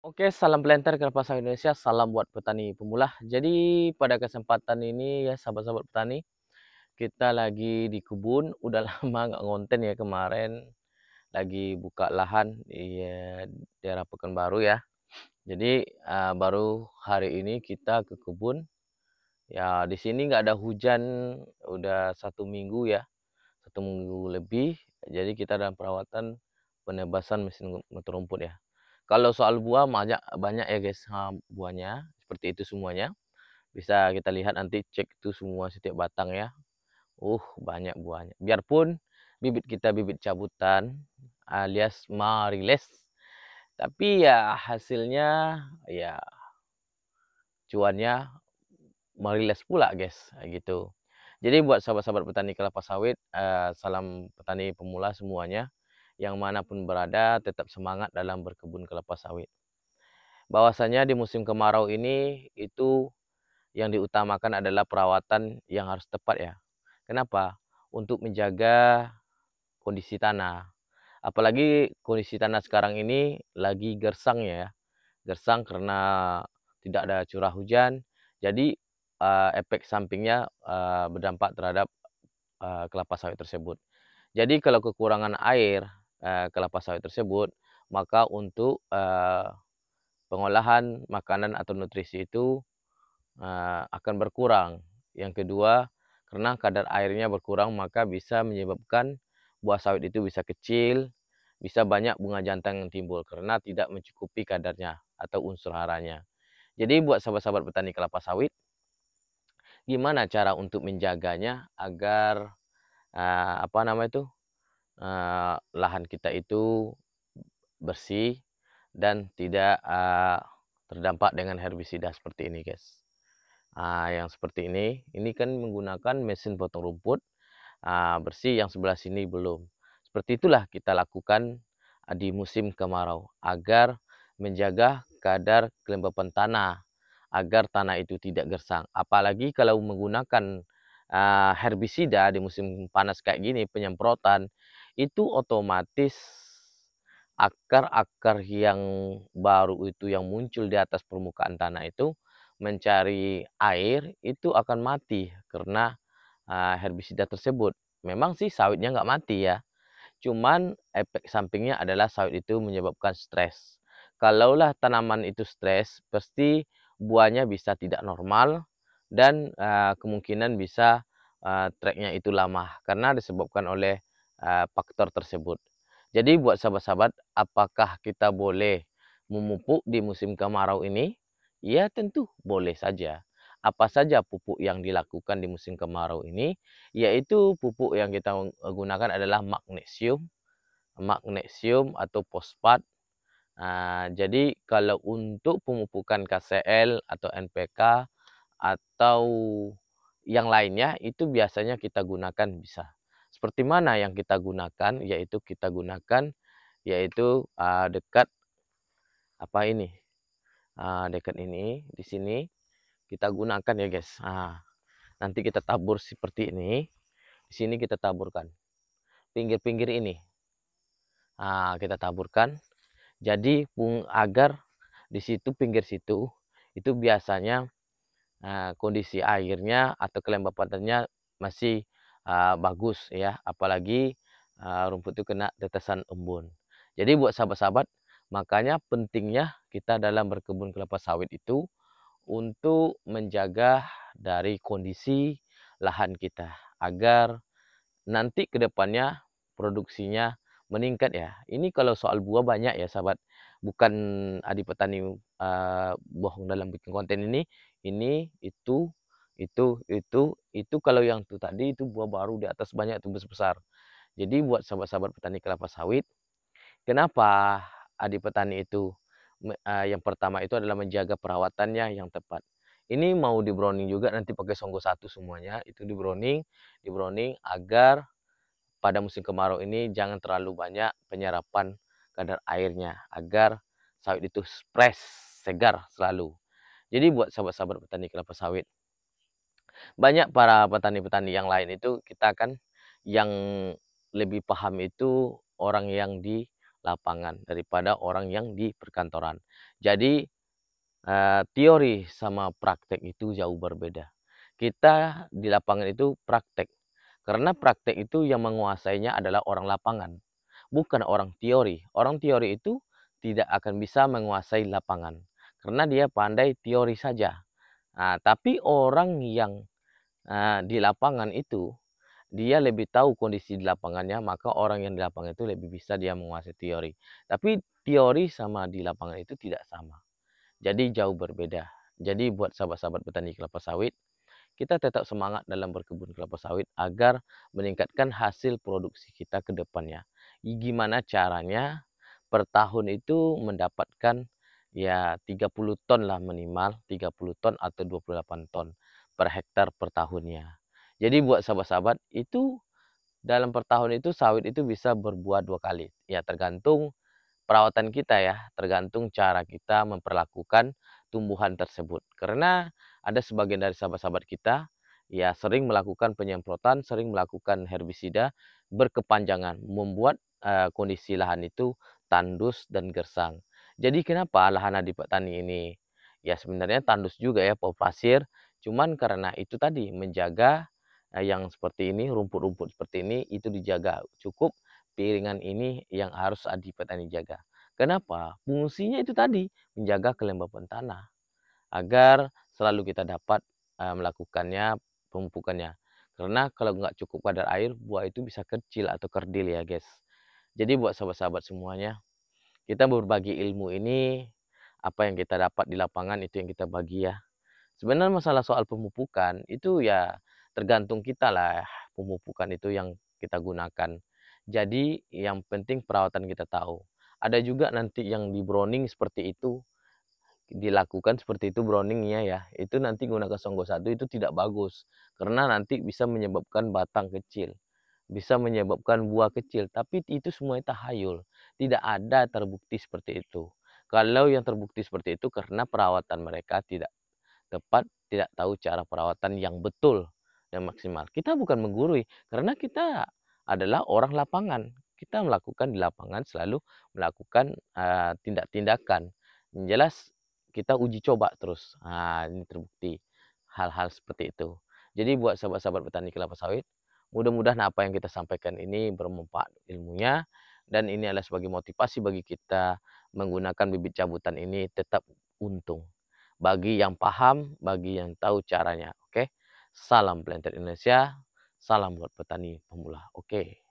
Oke, salam planter kelapa sawit Indonesia, salam buat petani pemula. Jadi pada kesempatan ini ya sahabat-sahabat petani, kita lagi di kebun, udah lama nggak ngonten ya kemarin, lagi buka lahan di daerah Pekanbaru ya. Jadi baru hari ini kita ke kebun, ya di sini nggak ada hujan, udah 1 minggu ya, 1 minggu lebih. Jadi kita dalam perawatan penebasan mesin mata rumput ya. Kalau soal buah banyak banyak ya guys, buahnya seperti itu semuanya. Bisa kita lihat nanti cek itu semua setiap batang ya. Banyak buahnya. Biarpun bibit kita bibit cabutan alias mariles, tapi ya hasilnya ya cuannya mariles pula guys, kayak gitu. Jadi buat sahabat-sahabat petani kelapa sawit, salam petani pemula semuanya, yang manapun berada tetap semangat dalam berkebun kelapa sawit. Bahwasanya di musim kemarau ini itu yang diutamakan adalah perawatan yang harus tepat ya. Kenapa? Untuk menjaga kondisi tanah. Apalagi kondisi tanah sekarang ini lagi gersang ya. Gersang karena tidak ada curah hujan. Jadi efek sampingnya berdampak terhadap kelapa sawit tersebut. Jadi kalau kekurangan air kelapa sawit tersebut, maka untuk pengolahan makanan atau nutrisi itu akan berkurang. Yang kedua, karena kadar airnya berkurang maka bisa menyebabkan buah sawit itu bisa kecil, bisa banyak bunga jantan yang timbul karena tidak mencukupi kadarnya atau unsur haranya. Jadi buat sahabat-sahabat petani kelapa sawit, gimana cara untuk menjaganya agar apa nama itu lahan kita itu bersih dan tidak terdampak dengan herbisida seperti ini, guys. Yang seperti ini kan menggunakan mesin potong rumput bersih, yang sebelah sini belum. Seperti itulah kita lakukan di musim kemarau agar menjaga kadar kelembapan tanah, agar tanah itu tidak gersang. Apalagi kalau menggunakan herbisida di musim panas kayak gini, penyemprotan, itu otomatis akar-akar yang baru itu yang muncul di atas permukaan tanah itu mencari air itu akan mati karena herbisida tersebut. Memang sih sawitnya nggak mati ya, cuman efek sampingnya adalah sawit itu menyebabkan stres. Kalaulah tanaman itu stres, pasti buahnya bisa tidak normal dan kemungkinan bisa tracknya itu lama karena disebabkan oleh faktor tersebut. Jadi buat sahabat-sahabat, apakah kita boleh memupuk di musim kemarau ini? Ya tentu boleh saja. Apa saja pupuk yang dilakukan di musim kemarau ini? Yaitu pupuk yang kita gunakan adalah magnesium, magnesium atau fosfat. Jadi kalau untuk pemupukan KCL atau NPK atau yang lainnya itu biasanya kita gunakan bisa. Seperti mana yang kita gunakan? Yaitu kita gunakan dekat apa ini? Dekat ini di sini kita gunakan ya guys. Nanti kita tabur seperti ini. Di sini kita taburkan pinggir-pinggir ini. Kita taburkan. Jadi agar di situ pinggir situ itu biasanya kondisi airnya atau kelembapannya masih bagus ya, apalagi rumput itu kena tetesan embun. Jadi buat sahabat-sahabat, makanya pentingnya kita dalam berkebun kelapa sawit itu untuk menjaga dari kondisi lahan kita agar nanti ke depannya produksinya meningkat ya. Ini kalau soal buah banyak ya sahabat, bukan adik petani bohong dalam bikin konten ini, itu kalau yang itu tadi itu buah baru di atas banyak tuh besar. Jadi buat sahabat-sahabat petani kelapa sawit, kenapa adik petani itu yang pertama itu adalah menjaga perawatannya yang tepat. Ini mau di browning juga nanti pakai Songgo 1 semuanya, itu di browning agar pada musim kemarau ini jangan terlalu banyak penyerapan kadar airnya agar sawit itu fresh, segar selalu. Jadi buat sahabat-sahabat petani kelapa sawit, banyak para petani-petani yang lain itu kita kan yang lebih paham itu orang yang di lapangan daripada orang yang di perkantoran. Jadi, teori sama praktek itu jauh berbeda. Kita di lapangan itu praktek, karena praktek itu yang menguasainya adalah orang lapangan, bukan orang teori. Orang teori itu tidak akan bisa menguasai lapangan, karena dia pandai teori saja. Tapi orang yang, di lapangan itu, dia lebih tahu kondisi di lapangannya, maka orang yang di lapangan itu lebih bisa dia menguasai teori. Tapi teori sama di lapangan itu tidak sama. Jadi jauh berbeda. Jadi buat sahabat-sahabat petani kelapa sawit, kita tetap semangat dalam berkebun kelapa sawit agar meningkatkan hasil produksi kita ke depannya. Gimana caranya per tahun itu mendapatkan ya 30 ton lah minimal, 30 ton atau 28 ton per hektar per tahunnya. Jadi buat sahabat-sahabat itu dalam per tahun itu sawit itu bisa berbuah 2 kali. Ya tergantung perawatan kita ya, tergantung cara kita memperlakukan tumbuhan tersebut. Karena ada sebagian dari sahabat-sahabat kita, ya sering melakukan penyemprotan, sering melakukan herbisida berkepanjangan, membuat kondisi lahan itu tandus dan gersang. Jadi kenapa lahan adipek tani ini, ya sebenarnya tandus juga ya, pasir, cuman karena itu tadi, menjaga yang seperti ini, rumput-rumput seperti ini, itu dijaga cukup. Piringan ini yang harus petani jaga. Kenapa? Fungsinya itu tadi, menjaga kelembapan tanah agar selalu kita dapat melakukannya pemupukannya. Karena kalau nggak cukup kadar air, buah itu bisa kecil atau kerdil ya guys. Jadi buat sahabat-sahabat semuanya, kita berbagi ilmu ini, apa yang kita dapat di lapangan itu yang kita bagi ya. Sebenarnya masalah soal pemupukan itu ya tergantung kita lah pemupukan itu yang kita gunakan. Jadi yang penting perawatan kita tahu. Ada juga nanti yang di browning seperti itu, dilakukan seperti itu browningnya ya, itu nanti gunakan Songgo 1 itu tidak bagus. Karena nanti bisa menyebabkan batang kecil, bisa menyebabkan buah kecil, tapi itu semua tahayul. Tidak ada terbukti seperti itu. Kalau yang terbukti seperti itu karena perawatan mereka tidak tepat, tidak tahu cara perawatan yang betul dan maksimal. Kita bukan menggurui, karena kita adalah orang lapangan. Kita melakukan di lapangan selalu melakukan tindak-tindakan. Yang jelas kita uji coba terus. Ini terbukti hal-hal seperti itu. Jadi buat sahabat-sahabat petani kelapa sawit, mudah-mudahan apa yang kita sampaikan ini bermanfaat ilmunya dan ini adalah sebagai motivasi bagi kita menggunakan bibit cabutan ini tetap untung. Bagi yang paham, bagi yang tahu caranya, oke? Salam Planted Indonesia, salam buat petani pemula, oke?